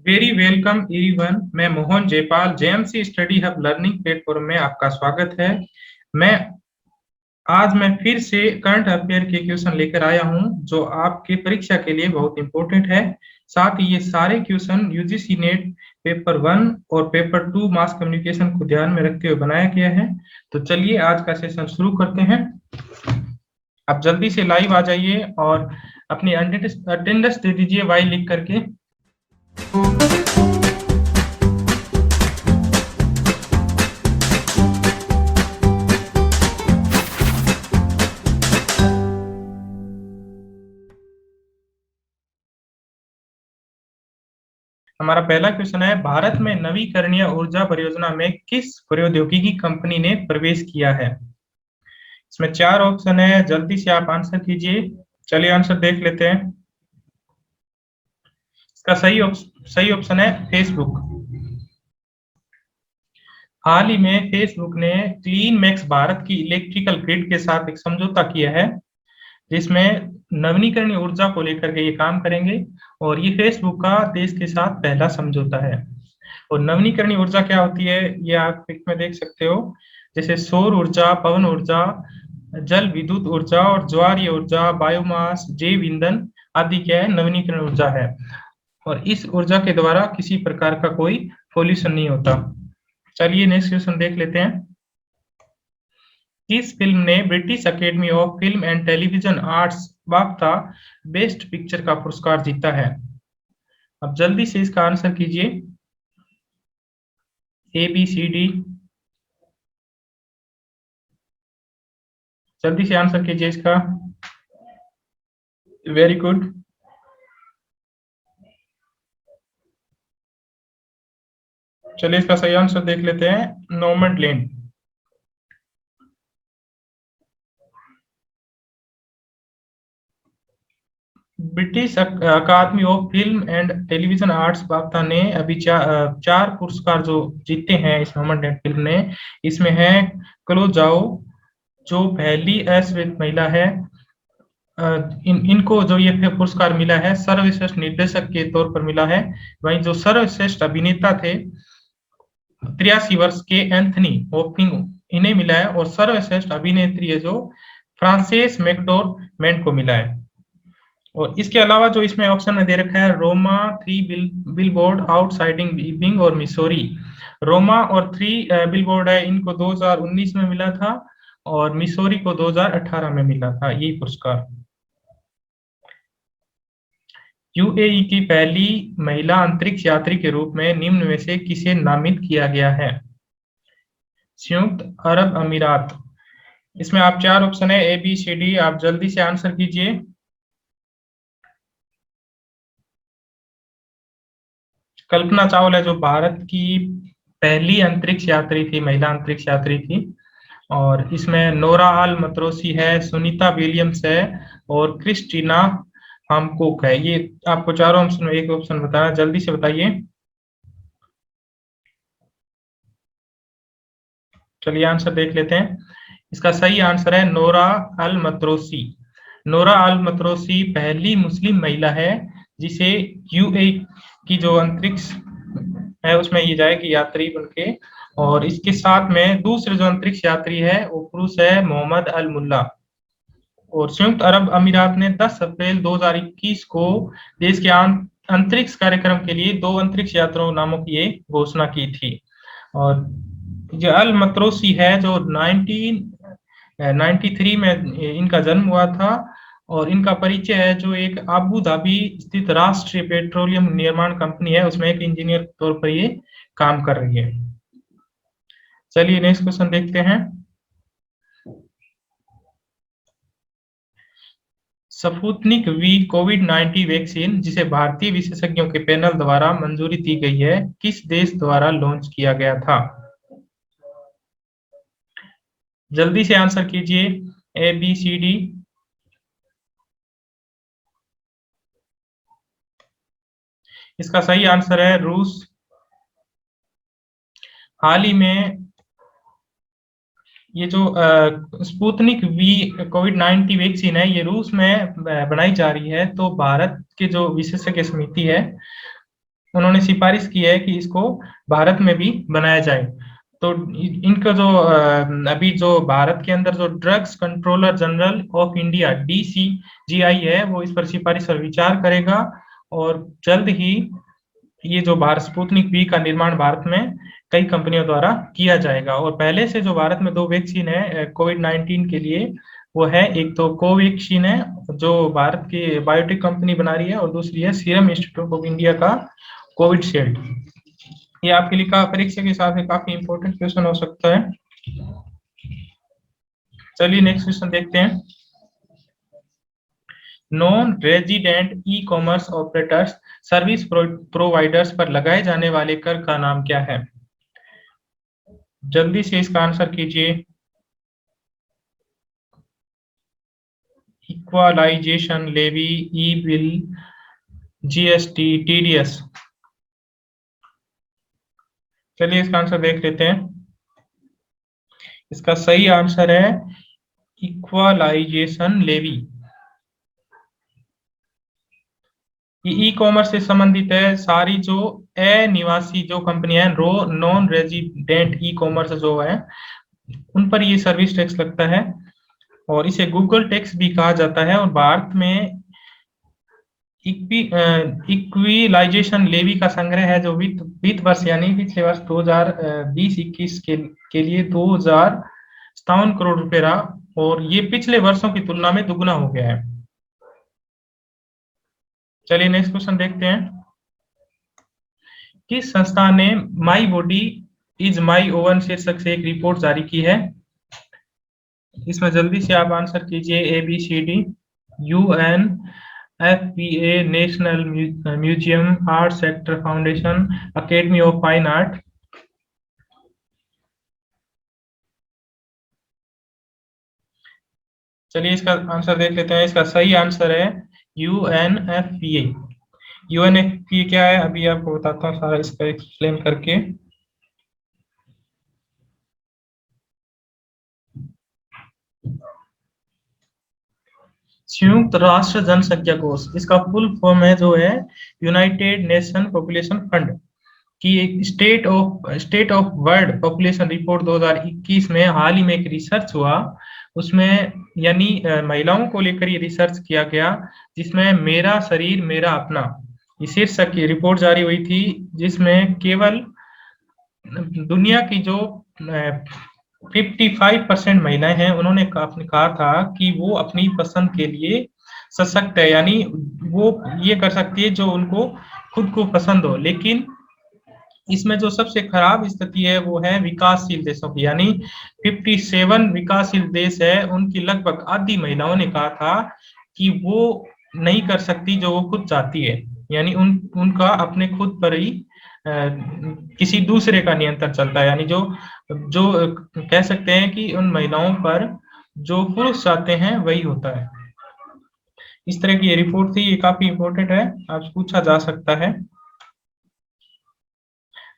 Very welcome everyone. मैं Mohan Jaipal JMC study hub learning platform में आपका स्वागत है। मैं आज मैं फिर से करंट अफेयर के क्वेश्चन लेकर आया हूं जो आपके परीक्षा के लिए बहुत इंपॉर्टेंट है। साथ ही ये सारे क्वेश्चन यूजीसी नेट पेपर 1 और पेपर 2 मास कम्युनिकेशन को ध्यान में रखते हुए बनाया गया है। तो चलिए आज का सेशन शुरू करते हैं। आप जल्दी से लाइव आ जाइए और अपनी अटेंडेंस दे दीजिए वाई लिख करके। हमारा पहला क्वेश्चन है, भारत में नवीकरणीय ऊर्जा परियोजना में किस प्रौद्योगिकी कंपनी ने प्रवेश किया है? इसमें 4 ऑप्शन है, जल्दी से आप आंसर कीजिए। चलिए आंसर देख लेते हैं। इसका सही ऑप्शन है फेसबुक। हाल ही में फेसबुक ने क्लीन मैक्स भारत की इलेक्ट्रिकल ग्रिड के साथ एक समझौता किया है जिसमें नवीकरणीय ऊर्जा को लेकर के ये काम करेंगे और ये फेसबुक का देश के साथ पहला समझौता है। और नवीकरणीय ऊर्जा क्या होती है ये आप पिक में देख सकते हो, जैसे सौर ऊर्जा, पवन ऊर्जा, जल विद्युत ऊर्जा और ज्वारीय ऊर्जा, बायोमास, जैव ईंधन आदि क्या है, नवीकरणीय ऊर्जा है। और इस ऊर्जा के द्वारा किसी प्रकार का कोई पॉल्यूशन नहीं होता। चलिए नेक्स्ट क्वेश्चन देख लेते हैं। किस फिल्म ने British academy of Film and Television Arts BAFTA best picture का पुरस्कार जीता है? अब जल्दी से इसका आंसर कीजिए। ABCD, जल्दी से आंसर कीजिए इसका। Very good. चलिए इसका सही आंसर देख लेते हैं, Nomadland. British Academy of Film and Television Arts BAFTA ने अभी चार पुरस्कार जो जीते हैं इस नोमैडलैंड फिल्म ने। इसमें है क्लो जाओ जो पहली अश्वेत महिला है। इनको जो ये पुरस्कार मिला है सर्वश्रेष्ठ निर्देशक के तौर पर मिला है। वहीं जो सर्वश्रेष्ठ अभिनेता थे 83 वर्ष के एंथनी हॉपकिंस, इन्हें मिला है। और सर्वश्रेष्ठ अभिनेत्री है जो फ्रांसेस मैकडोरमेंड को मिला है। और इसके अलावा जो इसमें ऑप्शन में दे रखा है रोमा, 3 बिलबोर्ड, आउटसाइडिंग इबिंग और मिसोरी। रोमा और 3 बिलबोर्ड है, इनको 2019 में मिला था और मिसोरी को 2018 में मिला था ये पुरस्कार। यूएई की पहली महिला अंतरिक्ष यात्री के रूप में निम्न में से किसे नामित किया गया है? संयुक्त अरब अमीरात। इसमें आप 4 ऑप्शन है ABCD, आप जल्दी से आंसर कीजिए। कल्पना चावला जो भारत की पहली अंतरिक्ष यात्री थी, महिला अंतरिक्ष यात्री थी। और इसमें नोरा अल मतरोसी है, सुनीता विलियम्स है और क्रिस्टीना हामकोक है। ये आपको चारों ऑप्शन में एक ऑप्शन बताना, जल्दी से बताइए। चलिए आंसर देख लेते हैं। इसका सही आंसर है नोरा अल मतरोसी। नोरा अल मतरोसी पहली मुस्लिम महिला है जिसे यूएई की जो अंतरिक्ष है उसमें ये जाएगी यात्री बनके। और इसके साथ में दूसरे जो अंतरिक्ष यात्री है वो पुरुष है मोहम्मद अल मुल्ला। और संयुक्त अरब अमीरात ने 10 अप्रैल 2021 को देश के अंतरिक्ष कार्यक्रम के लिए 2 अंतरिक्ष यात्रियों नामों की ये घोषणा की थी। और जो अल मतरोसी है जो 1993 में इनका जन्म हुआ था और इनका परिचय है जो एक अबू धाबी स्थित राष्ट्रीय पेट्रोलियम निर्माण कंपनी है उसमें एक इंजीनियर के तौर पर ये काम कर रही है। चलिए नेक्स्ट क्वेश्चन देखते हैं। स्पुतनिक वी कोविड-19 वैक्सीन जिसे भारतीय विशेषज्ञों के पैनल द्वारा मंजूरी दी गई है किस देश द्वारा लॉन्च किया गया था? जल्दी से आंसर कीजिए। ABCD, इसका सही आंसर है रूस। हाल ही में ये जो स्पुतनिक वी कोविड-19 वैक्सीन है ये रूस में बनाई जा रही है। तो भारत के जो विशेषज्ञ समिति है उन्होंने सिफारिश की है कि इसको भारत में भी बनाया जाए। तो इनका जो अभी जो भारत के अंदर जो drugs controller general of India DCGI है, वो इस पर सिफारिश पर विचार करेगा और जल्द ही ये जो भारत स्पुतनिक V का निर्माण भारत में कई कंपनियों द्वारा किया जाएगा। और पहले से जो भारत में दो वैक्सीन है कोविड-19 के लिए, वो है एक तो कोवैक्सीन है जो भारत की बायोटेक कंपनी बना रही है, और दूसरी है सीरम इंस्टीट्यूट ऑफ इंडिया का कोविडशील्ड। ये आपके लिए परीक्षा के हिसाब से काफी इंपॉर्टेंट क्वेश्चन हो सकता है। चलिए नेक्स्ट क्वेश्चन देखते हैं। Non resident e commerce operators service providers पर लगाए जाने वाले कर का नाम क्या है? जल्दी से इसका आंसर कीजिए। इक्वालाइजेशन लेवी, ई बिल, GST, TDS। चलिए इसका आंसर देख लेते हैं। इसका सही आंसर है इक्वालाइजेशन लेवी। ये ई कॉमर्स से संबंधित है। सारी जो अनिवासी जो कंपनियां रो नॉन रेजिडेंट ई कॉमर्स जो है, उन पर ये सर्विस टैक्स लगता है और इसे गूगल टैक्स भी कहा जाता है। और भारत में इक्विलाइजेशन लेवी का संग्रह है जो वित्त वर्ष यानी पिछले वर्ष 2020-21 के लिए 2057 करोड़ रुपए रहा, और ये पिछले वर्षों की तुलना में दुगना हो गया है। चलिए नेक्स्ट क्वेश्चन देखते हैं। किस संस्था ने my body is my oven शीर्षक से एक रिपोर्ट जारी की है? इसमें जल्दी से आप आंसर कीजिए। ABCD, UNFPA, national museum, art sector foundation, academy of fine art. चलिए इसका आंसर देख लेते हैं। इसका सही आंसर है UNFPA। UNFPA क्या है, अभी आपको बताता हूँ सारा इसका एक्सप्लेन करके। संयुक्त राष्ट्र जनसंख्या कोष, इसका फुल फॉर्म है जो है यूनाइटेड नेशन पॉपुलेशन फंड की एक state of world population report 2021 में हाल ही में एक रिसर्च हुआ। उसमें यानी महिलाओं को लेकर ये रिसर्च किया गया, जिसमें मेरा शरीर मेरा अपना ये शीर्षक की रिपोर्ट जारी हुई थी, जिसमें केवल दुनिया की जो 55% महिलाएं हैं, उन्होंने कहा था कि वो अपनी पसंद के लिए सशक्त है, यानी वो ये कर सकती है जो उनको खुद को पसंद हो। लेकिन इसमें जो सबसे खराब स्थिति है वो है विकासशील देशों की, यानी 57 विकासशील देश है, उनकी लगभग आधी महिलाओं ने कहा था कि वो नहीं कर सकती जो वो खुद चाहती है, यानी उनका अपने खुद पर ही किसी दूसरे का नियंत्रण चलता है, यानी जो जो कह सकते हैं कि उन महिलाओं पर जो पुरुष चाहते हैं वही होता है। इस तरह की ये रिपोर्ट थी, ये काफी इंपॉर्टेंट है, आपसे पूछा जा सकता है।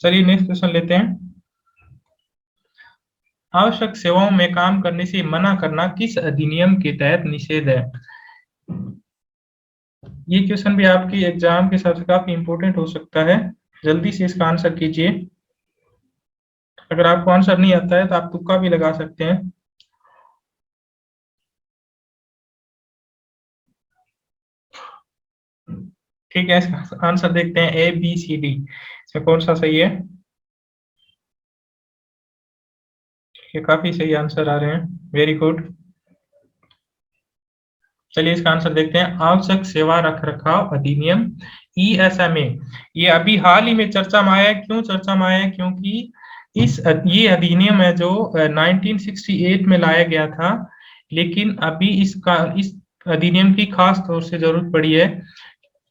चलिए नेक्स्ट क्वेश्चन लेते हैं। आवश्यक सेवाओं में काम करने से मना करना किस अधिनियम के तहत निषेध है? ये क्वेश्चन भी आपकी एग्जाम के हिसाब से काफी इंपॉर्टेंट हो सकता है, जल्दी से इसका आंसर कीजिए। अगर आपको आंसर नहीं आता है तो आप तुक्का भी लगा सकते हैं। ठीक है, इसका आंसर देखते हैं। ABCD इसमें कौन सा सही है? ये काफी सही आंसर आ रहे हैं, वेरी गुड। चलिए इसका आंसर देखते हैं। आवश्यक सेवा रख रखाव अधिनियम ESMA, ये अभी हाल ही में चर्चा में आया है। क्यों चर्चा में आया है? क्योंकि ये अधिनियम है जो 1968 में लाया गया था, लेकिन अभी इस अधिनियम की खास तौर से जरूरत पड़ी है,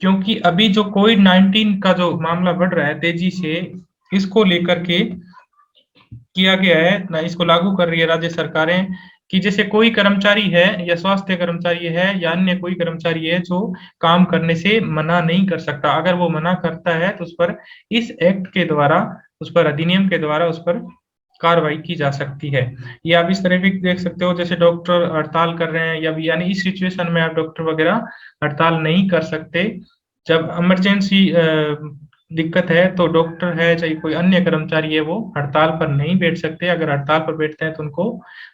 क्योंकि अभी जो कोविड-19 का जो मामला बढ़ रहा है तेजी से, इसको लेकर के किया गया है ना, इसको लागू कर रही है राज्य सरकारें कि जैसे कोई कर्मचारी है या स्वास्थ्य कर्मचारी है या अन्य कोई कर्मचारी है जो काम करने से मना नहीं कर सकता, अगर वो मना करता है तो उस पर इस एक्ट के द्वारा, उस पर अधिनियम के द्वारा उस पर कार्रवाई की जा सकती है। ये आप इस तरह भी देख सकते हो, जैसे डॉक्टर हड़ताल कर रहे हैं या भी, यानी इस सिचुएशन में आप डॉक्टर वगैरह हड़ताल नहीं कर सकते। जब इमरजेंसी दिक्कत है तो डॉक्टर है चाहे कोई अन्य कर्मचारी है वो हड़ताल पर नहीं बैठ सकते। अगर हड़ताल पर बैठते हैं तो उनको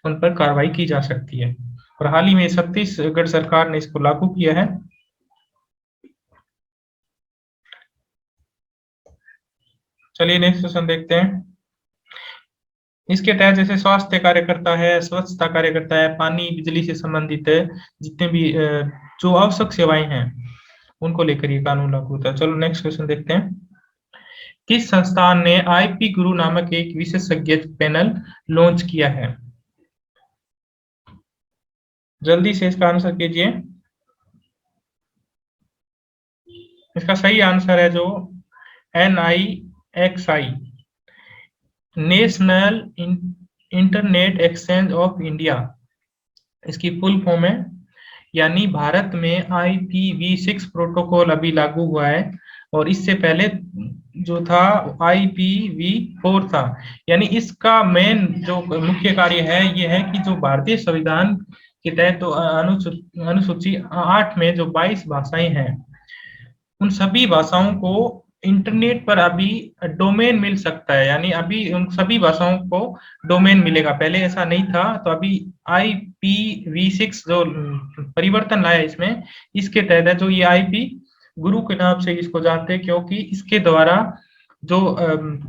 उन पर कार्रवाई की जा सकती है। और हाल ही में छत्तीसगढ़ सरकार ने इसको लागू किया है। चलिए नेक्स्ट क्वेश्चन देखते हैं। इसके तहत जैसे स्वास्थ्य कार्यकर्ता है, स्वच्छता कार्यकर्ता है, पानी बिजली से संबंधित है, जितने भी जो आवश्यक सेवाएं हैं उनको लेकर ये कानून लागू होता है। चलो नेक्स्ट क्वेश्चन देखते हैं। किस संस्थान ने आईपी गुरु नामक एक विशेषज्ञ पैनल लॉन्च किया है? जल्दी से इसका आंसर कीजिए। इसका सही आंसर है जो NIXI, national internet exchange of India, इसकी फुल फॉर्म है। यानी भारत में IPv6 प्रोटोकॉल अभी लागू हुआ है और इससे पहले जो था IPv4 था। यानी इसका मेन जो मुख्य कार्य है ये है कि जो भारतीय संविधान के तहत तो अनुसूची 8 में जो 22 भाषाएं हैं उन सभी भाषाओं को इंटरनेट पर अभी डोमेन मिल सकता है। यानी अभी उन सभी भाषाओं को डोमेन मिलेगा, पहले ऐसा नहीं था। तो अभी IPv6 जो परिवर्तन लाया इसमें, इसके तहत है जो ये IP गुरु के नाम से इसको जानते हैं, क्योंकि इसके द्वारा जो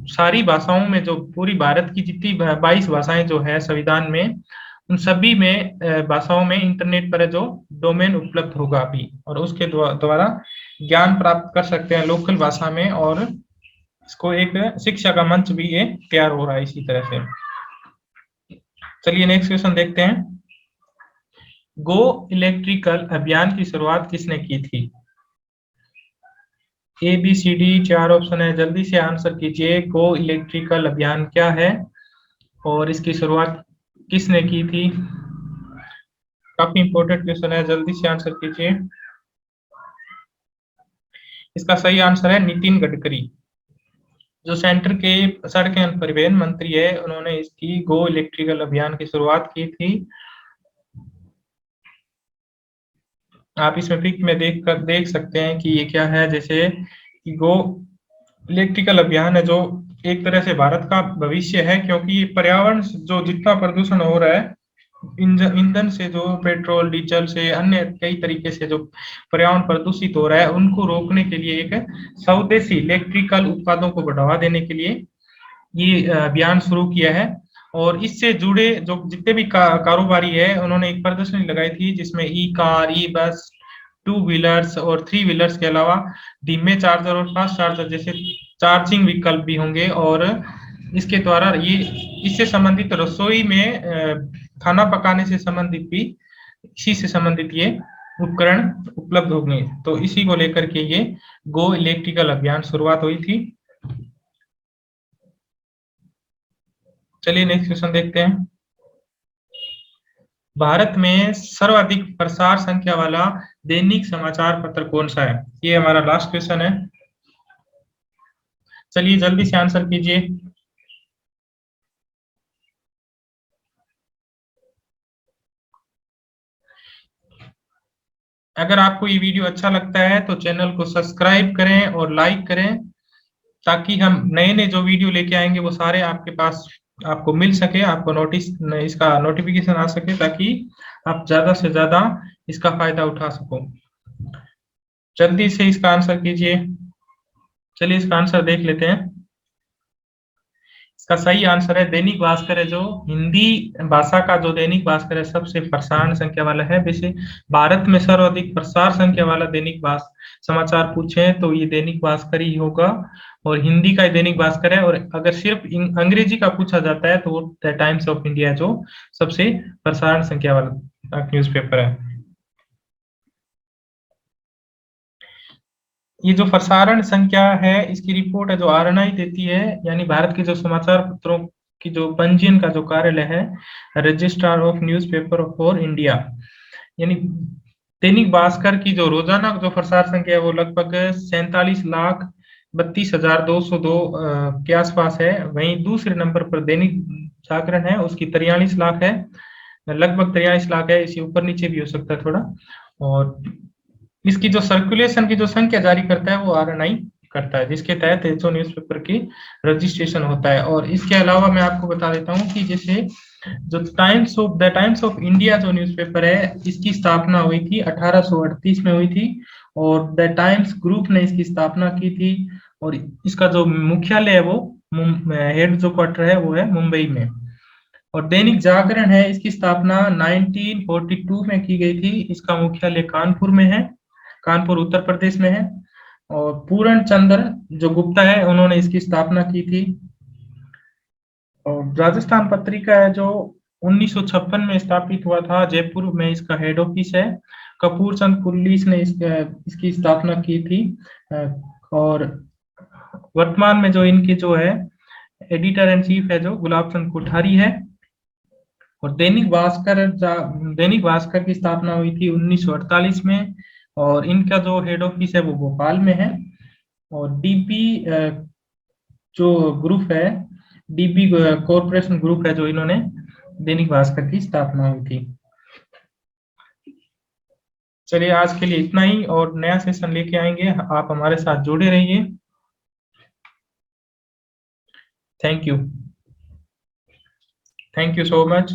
सारी भाषाओं में जो पूरी भारत की जितनी 22 भाषाएं जो है संविधान में, उन सभी में भाषाओं में इंटरनेट पर जो डोमेन उपलब्ध होगा अभी, और उसके द्वारा ज्ञान प्राप्त कर सकते हैं लोकल भाषा में। और इसको एक शिक्षा का मंच भी ये तैयार हो रहा है इसी तरह से। चलिए नेक्स्ट क्वेश्चन देखते हैं। गो इलेक्ट्रिकल अभियान की शुरुआत किसने की थी? ABCD 4 ऑप्शन है, जल्दी से आंसर कीजिए। गो इलेक्ट्रिकल अभियान क्या है और इसकी शुरुआत किसने की थी? काफी इंपॉर्टेंट क्वेश्चन है, जल्दी से आंसर कीजिए। इसका सही आंसर है नितिन गडकरी, जो सेंटर के सड़क एवं परिवहन मंत्री है। उन्होंने इसकी गो इलेक्ट्रिकल अभियान की शुरुआत की थी। आप इसमें पिक में देख सकते हैं कि ये क्या है। जैसे कि गो इलेक्ट्रिकल अभियान है जो एक तरह से भारत का भविष्य है, क्योंकि पर्यावरण जो जितना प्रदूषण हो रहा है ईंधन से, जो पेट्रोल डीजल से, अन्य कई तरीके से जो पर्यावरण प्रदूषित हो रहा है उनको रोकने के लिए एक स्वदेशी इलेक्ट्रिकल उत्पादों को बढ़ावा देने के लिए ये अभियान शुरू किया है। और इससे जुड़े जो जितने भी कारोबारी है उन्होंने एक प्रदर्शनी लगाई थी जिसमें कार, बस, 2 व्हीलर्स और 3 व्हीलर्स के अलावा धीमे चार्जर और फास्ट चार्जर जैसे चार्जिंग विकल्प भी होंगे। और इसके द्वारा ये इससे संबंधित रसोई में खाना पकाने से संबंधित भी इसी से संबंधित ये उपकरण उपलब्ध होंगे। तो इसी को लेकर के ये गो इलेक्ट्रिकल अभियान शुरुआत हुई थी। चलिए नेक्स्ट क्वेश्चन देखते हैं। भारत में सर्वाधिक प्रसार संख्या वाला दैनिक समाचार पत्र कौन सा है? ये हमारा लास्ट क्वेश्चन है। चलिए जल्दी से आंसर कीजिए। अगर आपको ये वीडियो अच्छा लगता है तो चैनल को सब्सक्राइब करें और लाइक करें, ताकि हम नए नए जो वीडियो लेके आएंगे वो सारे आपके पास आपको मिल सके, आपको इसका नोटिफिकेशन आ सके, ताकि आप ज्यादा से ज्यादा इसका फायदा उठा सको। जल्दी से इसका आंसर कीजिए। चलिए इसका आंसर देख लेते हैं। इसका सही आंसर है दैनिक भास्कर है, जो हिंदी भाषा का जो दैनिक भास्कर है सबसे प्रसारण संख्या वाला है। वैसे भारत में सर्वाधिक प्रसार संख्या वाला दैनिक समाचार पूछे तो ये दैनिक भास्कर ही होगा, और हिंदी का दैनिक भास्कर है। और अगर सिर्फ अंग्रेजी का पूछा जाता है तो द टाइम्स ऑफ इंडिया जो सबसे प्रसारण संख्या वाला न्यूज़पेपर है। ये जो प्रसारण संख्या है इसकी रिपोर्ट है जो RNI देती है, यानी भारत के जो समाचार पत्रों की जो पंजीयन का जो कार्यालय है, registrar of newspaper for India. यानी दैनिक भास्कर की जो रोजाना जो प्रसार संख्या है वो लगभग 47,32,202 के आसपास है। वहीं दूसरे नंबर पर दैनिक जागरण है, उसकी 43 लाख है, लगभग 43 लाख है। इसी ऊपर नीचे भी हो सकता है थोड़ा। और इसकी जो सर्कुलेशन की जो संख्या जारी करता है वो RNI करता है, जिसके तहत एचओ न्यूज़पेपर की रजिस्ट्रेशन होता है। और इसके अलावा मैं आपको बता देता हूँ कि जैसे जो टाइम्स ऑफ इंडिया जो न्यूज़पेपर है, इसकी स्थापना हुई थी 1838 में हुई थी, और द टाइम्स ग्रुप ने इसकी स्थापना की थी। और इसका जो मुख्यालय है वो हेड जो क्वार्टर है वो है मुंबई में। और दैनिक जागरण है, इसकी स्थापना 1942 में की गई थी। इसका मुख्यालय कानपुर में है, कानपुर उत्तर प्रदेश में है। और पूर्ण चंद्र जो गुप्ता है, उन्होंने इसकी स्थापना की थी। और राजस्थान पत्रिका है जो 1956 में स्थापित हुआ था, जयपुर में इसका हेड ऑफिस है। कपूर चंद कुल्लीस ने इसकी स्थापना की थी। और वर्तमान में जो इनके जो है एडिटर इन चीफ है जो गुलाब चंद कोठारी है। और दैनिक भास्कर की स्थापना हुई थी 1948 में, और इनका जो हेड ऑफिस है वो भोपाल में है। और डीपी जो ग्रुप है, डीपी कॉरपोरेशन ग्रुप है जो इन्होंने दैनिक भास्कर की स्थापना हुई थी। चलिए आज के लिए इतना ही, और नया सेशन लेके आएंगे, आप हमारे साथ जुड़े रहिए। Thank you so much.